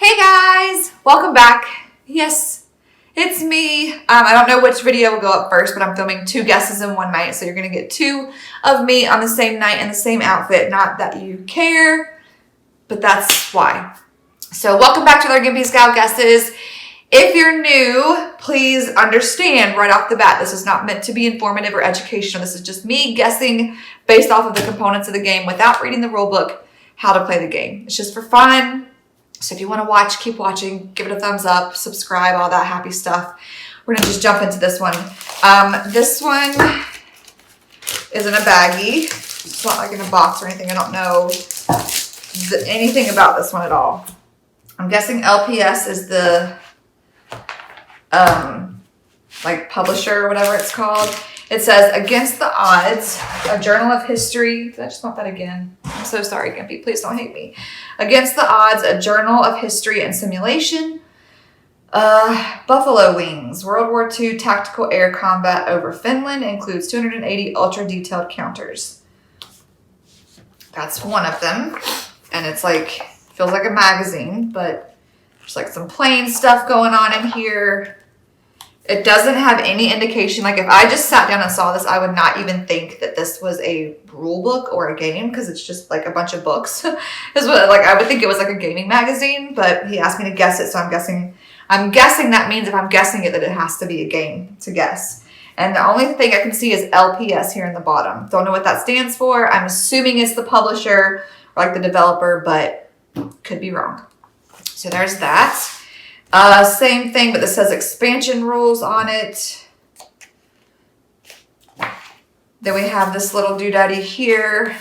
Hey guys, welcome back. Yes, it's me. I don't know which video will go up first, but I'm filming 2 guesses in one night. So you're going to get 2 of me on the same night in the same outfit. Not that you care, but that's why. So welcome back to their Gimpys Gal guesses. If you're new, please understand right off the bat, this is not meant to be informative or educational. This is just me guessing based off of the components of the game without reading the rule book how to play the game. It's just for fun. So if you want to watch, keep watching, give it a thumbs up, subscribe, all that happy stuff. We're going to just jump into this one. This one is in a baggie. It's not like in a box or anything. I don't know anything about this one at all. I'm guessing LPS is the like publisher or whatever it's called. It says, Against the Odds, a Journal of History. Did I just want that again? I'm so sorry, Gimpy. Please don't hate me. Against the Odds, a Journal of History and Simulation. Buffalo Wings, World War II Tactical Air Combat over Finland, includes 280 ultra-detailed counters. That's one of them. And it's like, feels like a magazine, but there's like some plain stuff going on in here. It doesn't have any indication. Like if I just sat down and saw this, I would not even think that this was a rule book or a game because it's just like a bunch of books. Is what like I would think it was like a gaming magazine, but he asked me to guess it, so I'm guessing that means if I'm guessing it that it has to be a game to guess. And the only thing I can see is LPS here in the bottom. Don't know what that stands for. I'm assuming it's the publisher or like the developer, but could be wrong. So there's that. Same thing, but this says expansion rules on it. Then we have this little doodaddy here,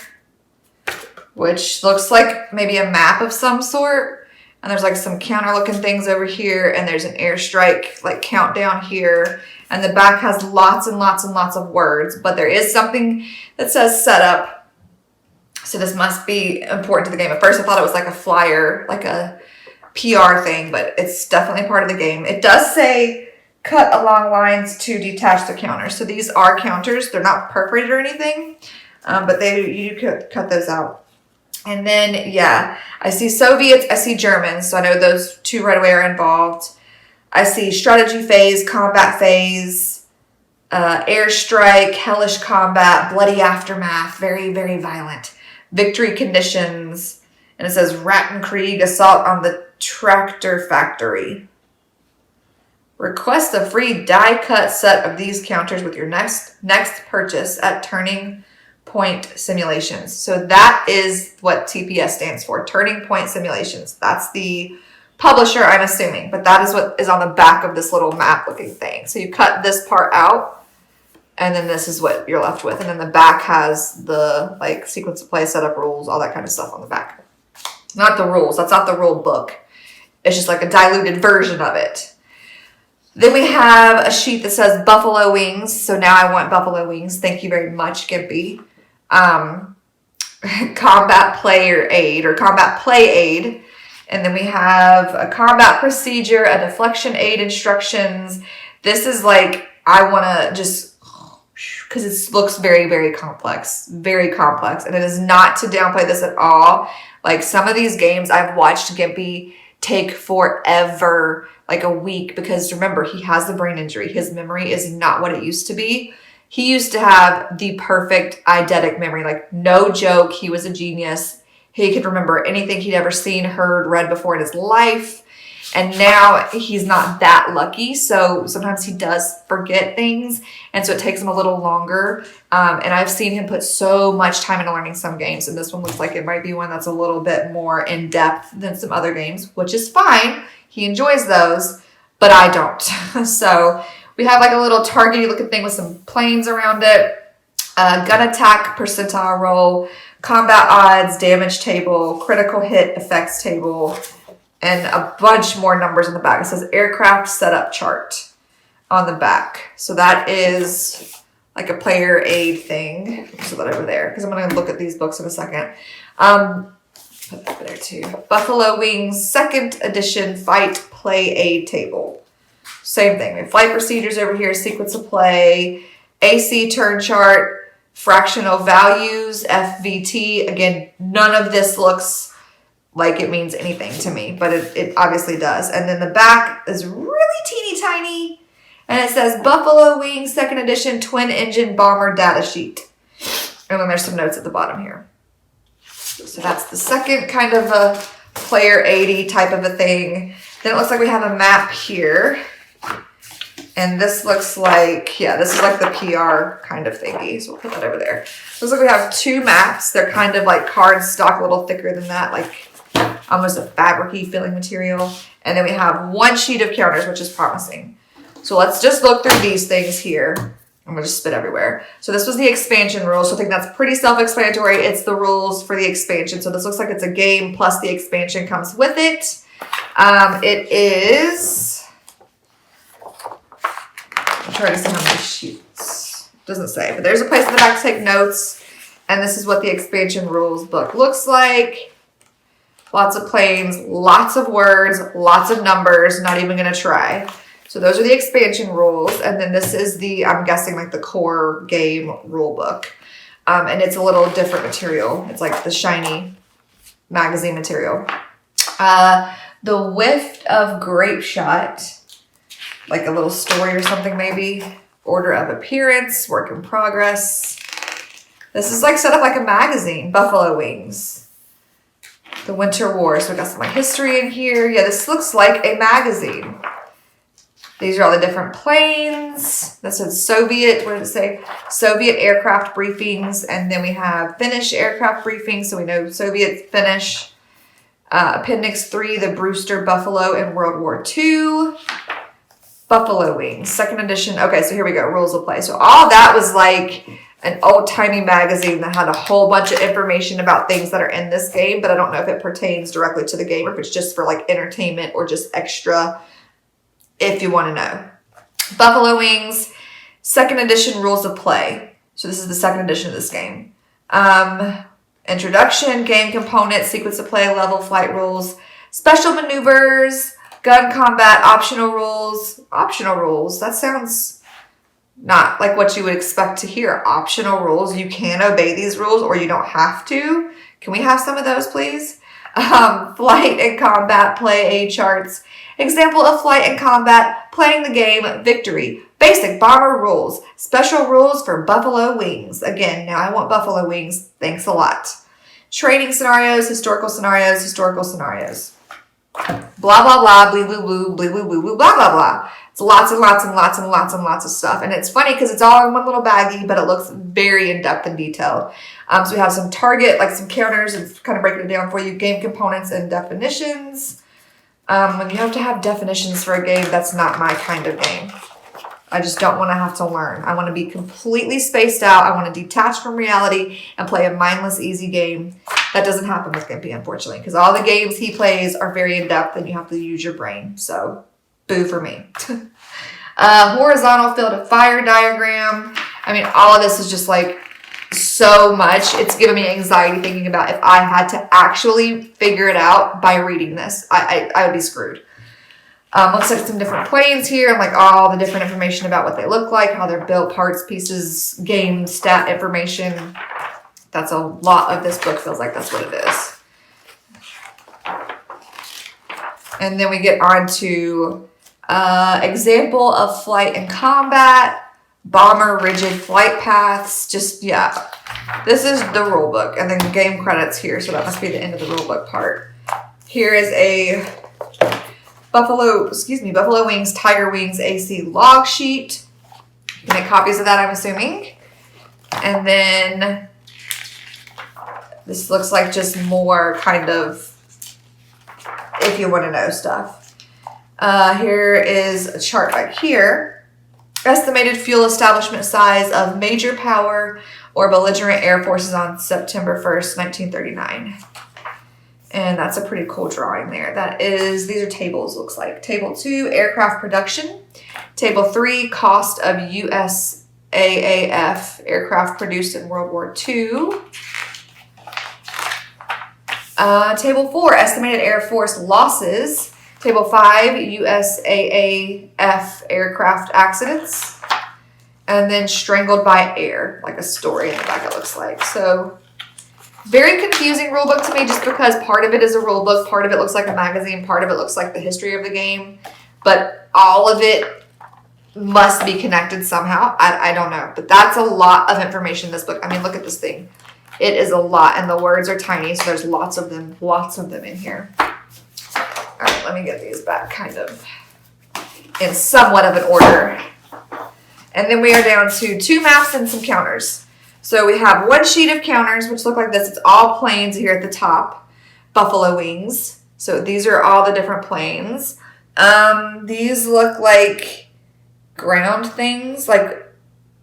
which looks like maybe a map of some sort. And there's like some counter looking things over here. And there's an airstrike like countdown here. And the back has lots and lots and lots of words. But there is something that says setup. So this must be important to the game. At first I thought it was like a flyer, like a PR thing, but it's definitely part of the game. It does say cut along lines to detach the counters. So these are counters. They're not perforated or anything, but you could cut those out. And then, yeah, I see Soviets, I see Germans. So I know those 2 right away are involved. I see strategy phase, combat phase, airstrike, hellish combat, bloody aftermath, very, very violent, victory conditions. And it says Rattenkrieg, assault on the tractor factory. Request a free die-cut set of these counters with your next purchase at Turning Point Simulations. So that is what TPS stands for, Turning Point Simulations. That's the publisher, I'm assuming, but that is what is on the back of this little map-looking thing. So you cut this part out, and then this is what you're left with. And then the back has the like sequence of play, setup rules, all that kind of stuff on the back. Not the rules. That's not the rule book. It's just like a diluted version of it. Then we have a sheet that says Buffalo Wings. So now I want Buffalo Wings. Thank you very much, Gimpy. Combat player aid or combat play aid. And then we have a combat procedure, a deflection aid instructions. This is like, I want to just, because it looks very, very complex. Very complex. And it is not to downplay this at all. Like some of these games I've watched Gimpy take forever, like a week, because remember, he has the brain injury. His memory is not what it used to be. He used to have the perfect eidetic memory, like no joke. He was a genius. He could remember anything he'd ever seen, heard, read before in his life. And now he's not that lucky. So sometimes he does forget things. And so it takes him a little longer. And I've seen him put so much time into learning some games. And this one looks like it might be one that's a little bit more in depth than some other games, which is fine. He enjoys those, but I don't. So we have like a little targety looking thing with some planes around it. Gun attack percentile roll, combat odds, damage table, critical hit effects table, and a bunch more numbers on the back. It says aircraft setup chart on the back. So that is like a player aid thing. So that over there, because I'm going to look at these books in a second. Put that over there too. Buffalo Wings 2nd edition fight play aid table. Same thing. We have flight procedures over here, sequence of play, AC turn chart, fractional values, FVT. Again, none of this looks like it means anything to me, but it obviously does. And then the back is really teeny tiny, and it says Buffalo Wings 2nd Edition Twin Engine Bomber Data Sheet. And then there's some notes at the bottom here. So that's the second kind of a player 80 type of a thing. Then it looks like we have a map here. And this looks like, yeah, this is like the PR kind of thingy. So we'll put that over there. Looks like we have 2 maps. They're kind of like cardstock, a little thicker than that, like almost a fabric-y feeling material. And then we have 1 sheet of counters, which is promising. So let's just look through these things here. I'm going to just spit everywhere. So this was the expansion rules. So I think that's pretty self-explanatory. It's the rules for the expansion. So this looks like it's a game plus the expansion comes with it. It is... I'm trying to see how many sheets. Doesn't say, but there's a place in the back to take notes. And this is what the expansion rules book looks like. Lots of planes, lots of words, lots of numbers. Not even going to try. So those are the expansion rules. And then this is the, I'm guessing like the core game rule book. And it's a little different material. It's like the shiny magazine material. The Whiff of Grape Shot, like a little story or something maybe. Order of Appearance, Work in Progress. This is like set up like a magazine. Buffalo Wings. The Winter War. So we got some like history in here. Yeah, this looks like a magazine. These are all the different planes. That says Soviet, what did it say? Soviet aircraft briefings. And then we have Finnish aircraft briefings. So we know Soviet, Finnish. Appendix 3, the Brewster Buffalo in World War II. Buffalo Wings, 2nd edition. Okay, so here we go, rules of play. So all that was like an old-timey magazine that had a whole bunch of information about things that are in this game, but I don't know if it pertains directly to the game or if it's just for like entertainment or just extra if you want to know. Buffalo Wings, 2nd edition rules of play. So this is the 2nd edition of this game. Introduction, game components, sequence of play, level, flight rules, special maneuvers, gun combat, optional rules. Optional rules, that sounds not like what you would expect to hear. Optional rules, you can obey these rules or you don't have to. Can we have some of those, please? Flight and combat, play aid charts. Example of flight and combat, playing the game, victory. Basic bomber rules. Special rules for Buffalo Wings. Again, now I want Buffalo Wings. Thanks a lot. Training scenarios, historical scenarios, historical scenarios. Blah, blah, blah, blee, blee, boo, blee, blee, boo, boo, blah, blah, blah. It's lots and lots and lots and lots and lots of stuff. And it's funny because it's all in one little baggie, but it looks very in-depth and detailed. So we have some target, like some counters, and kind of breaking it down for you. Game components and definitions. When you have to have definitions for a game, that's not my kind of game. I just don't want to have to learn. I want to be completely spaced out. I want to detach from reality and play a mindless, easy game. That doesn't happen with Gimpy, unfortunately, because all the games he plays are very in-depth and you have to use your brain. So, boo for me. Horizontal field of fire diagram. I mean, all of this is just like so much. It's giving me anxiety thinking about if I had to actually figure it out by reading this. I would be screwed. Looks like some different planes here and like all the different information about what they look like, how they're built, parts, pieces, game, stat information. That's a lot of this book, feels like that's what it is. And then we get on to example of flight and combat, bomber rigid flight paths, just, yeah. This is the rule book and then game credits here, so that must be the end of the rule book part. Here is a Buffalo Wings, Tiger Wings AC log sheet. You can make copies of that, I'm assuming. And then this looks like just more kind of, if you want to know stuff. Here is a chart right here. Estimated fuel establishment size of major power or belligerent air forces on September 1st, 1939. And that's a pretty cool drawing there. That is, these are tables, looks like. Table 2, aircraft production. Table 3, cost of USAAF aircraft produced in World War II. Table 4, estimated Air Force losses. Table 5, USAAF aircraft accidents. And then strangled by air, like a story in the back it looks like. So Very confusing rule book to me just because part of it is a rule book, part of it looks like a magazine, part of it looks like the history of the game, but all of it must be connected somehow. I don't know, but that's a lot of information in this book. I mean, look at this thing. It is a lot, and the words are tiny, so there's lots of them in here. All right, let me get these back kind of in somewhat of an order. And then we are down to 2 maps and some counters. So we have 1 sheet of counters, which look like this. It's all planes here at the top. Buffalo wings. So these are all the different planes. These look like ground things. Like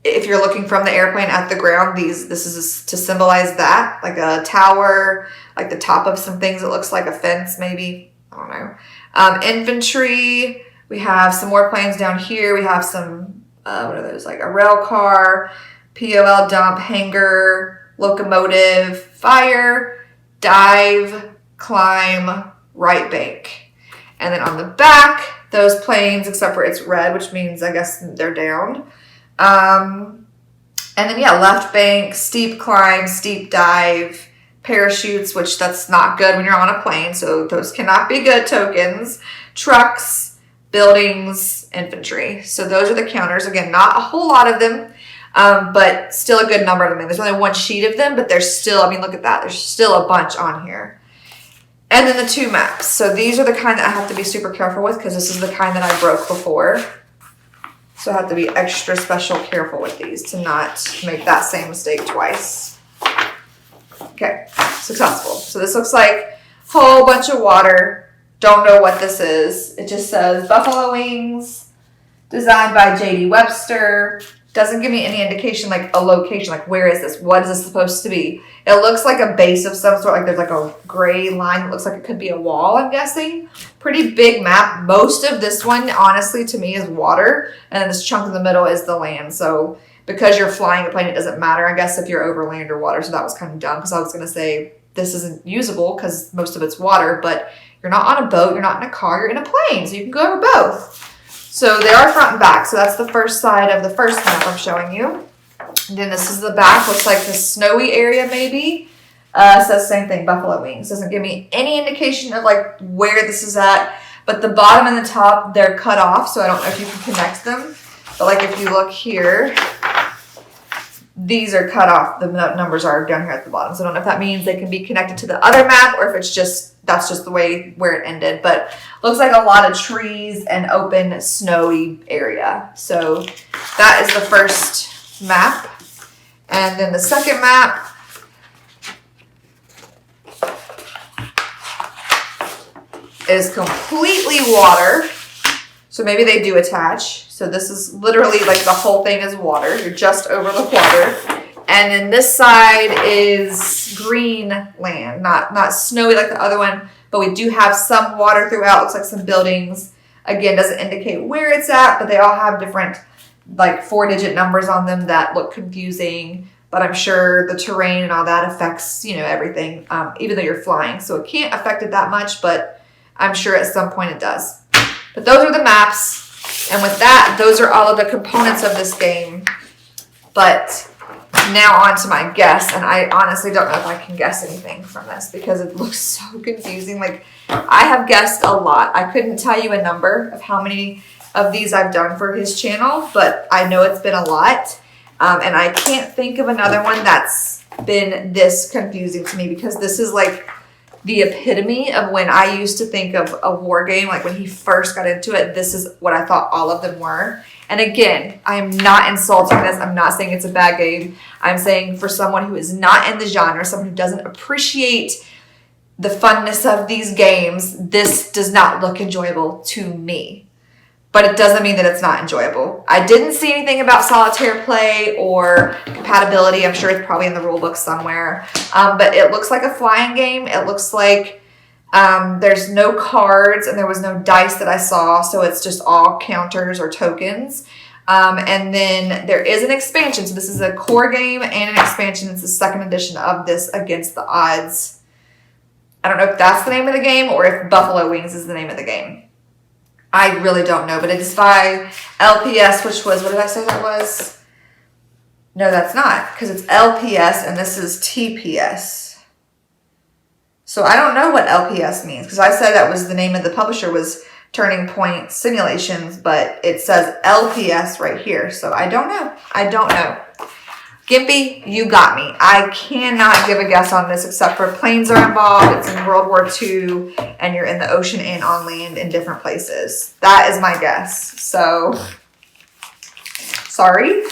if you're looking from the airplane at the ground, this is to symbolize that. Like a tower, like the top of some things. It looks like a fence maybe. I don't know. Infantry. We have some more planes down here. We have some, what are those? Like a rail car. POL dump, hangar, locomotive, fire, dive, climb, right bank. And then on the back, those planes, except for it's red, which means I guess they're down. And then yeah, left bank, steep climb, steep dive, parachutes, which that's not good when you're on a plane, so those cannot be good tokens. Trucks, buildings, infantry. So those are the counters. Again, not a whole lot of them. But still a good number of them. And there's only 1 sheet of them, but there's still, I mean, look at that. There's still a bunch on here. And then the 2 maps. So these are the kind that I have to be super careful with because this is the kind that I broke before. So I have to be extra special careful with these to not make that same mistake twice. Okay, successful. So this looks like a whole bunch of water. Don't know what this is. It just says Buffalo Wings, designed by J.D. Webster. Doesn't give me any indication, like a location, like where is this? What is this supposed to be? It looks like a base of some sort, like there's like a gray line that looks like it could be a wall, I'm guessing. Pretty big map. Most of this one, honestly, to me is water, and then this chunk in the middle is the land. So because you're flying a plane, it doesn't matter, I guess, if you're over land or water. So that was kind of dumb because I was going to say this isn't usable because most of it's water, but you're not on a boat, you're not in a car, you're in a plane, so you can go over both. So they are front and back. So that's the first side of the first map I'm showing you. And then this is the back. Looks like the snowy area maybe. Says same thing, Buffalo Wings. Doesn't give me any indication of like where this is at. But the bottom and the top, they're cut off. So I don't know if you can connect them. But like if you look here, these are cut off. The numbers are down here at the bottom. So I don't know if that means they can be connected to the other map or if it's just, that's just the way where it ended. But looks like a lot of trees and open snowy area. So that is the first map. And then the second map is completely water. So maybe they do attach. So this is literally like the whole thing is water. You're just over the water. And then this side is green land, not snowy like the other one, but we do have some water throughout. Looks like some buildings. Again, doesn't indicate where it's at, but they all have different like 4-digit numbers on them that look confusing. But I'm sure the terrain and all that affects, you know, everything, even though you're flying. So it can't affect it that much, but I'm sure at some point it does. But those are the maps. And with that, those are all of the components of this game. But now on to my guess, and I honestly don't know if I can guess anything from this because it looks so confusing. Like, I have guessed a lot. I couldn't tell you a number of how many of these I've done for his channel, but I know it's been a lot. And I can't think of another one that's been this confusing to me because this is like the epitome of when I used to think of a war game. Like when he first got into it, this is what I thought all of them were. And again, I am not insulting this. I'm not saying it's a bad game. I'm saying for someone who is not in the genre, someone who doesn't appreciate the funness of these games, this does not look enjoyable to me. But it doesn't mean that it's not enjoyable. I didn't see anything about solitaire play or compatibility. I'm sure it's probably in the rule book somewhere. But it looks like a flying game. It looks like there's no cards and there was no dice that I saw. So it's just all counters or tokens. And then there is an expansion. So this is a core game and an expansion. It's the second edition of this Against the Odds. I don't know if that's the name of the game or if Buffalo Wings is the name of the game. I really don't know, but it is by LPS, which was, what did I say that was? No, that's not, because it's LPS and this is TPS. So I don't know what LPS means, because I said that was the name of the publisher was Turning Point Simulations, but it says LPS right here. So I don't know. I don't know. Gimpy, you got me. I cannot give a guess on this except for planes are involved. It's in World War II, and you're in the ocean and on land in different places. That is my guess. So, sorry.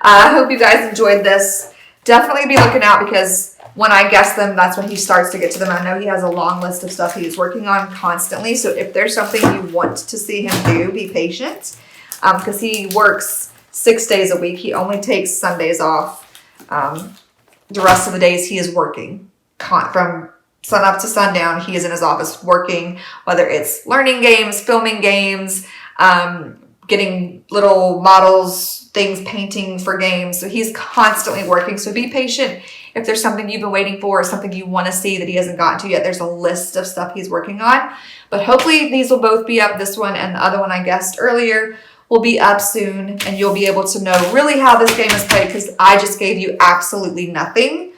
I hope you guys enjoyed this. Definitely be looking out, because when I guess them, that's when he starts to get to them. I know he has a long list of stuff he's working on constantly. So if there's something you want to see him do, be patient, because he works 6 days a week. He only takes Sundays off. The rest of the days he is working from sun up to sundown. He is in his office working, whether it's learning games, filming games, getting little models, things, painting for games. So he's constantly working. So be patient. If there's something you've been waiting for or something you want to see that he hasn't gotten to yet, there's a list of stuff he's working on. But hopefully these will both be up. This one and the other one I guessed earlier will be up soon, and you'll be able to know really how this game is played, because I just gave you absolutely nothing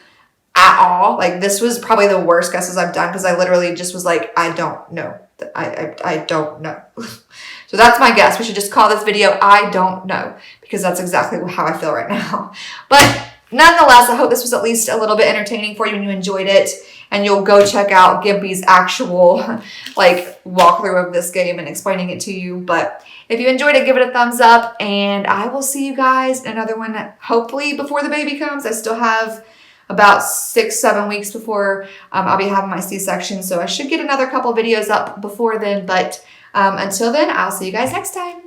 at all. Like, this was probably the worst guesses I've done, because I literally just was like, I don't know. I don't know. So that's my guess. We should just call this video I Don't Know, because that's exactly how I feel right now. But nonetheless, I hope this was at least a little bit entertaining for you and you enjoyed it. And you'll go check out Gimpy's actual walkthrough of this game and explaining it to you. But if you enjoyed it, give it a thumbs up. And I will see you guys in another one, hopefully before the baby comes. I still have about 6-7 weeks before I'll be having my C-section. So I should get another couple videos up before then. But until then, I'll see you guys next time.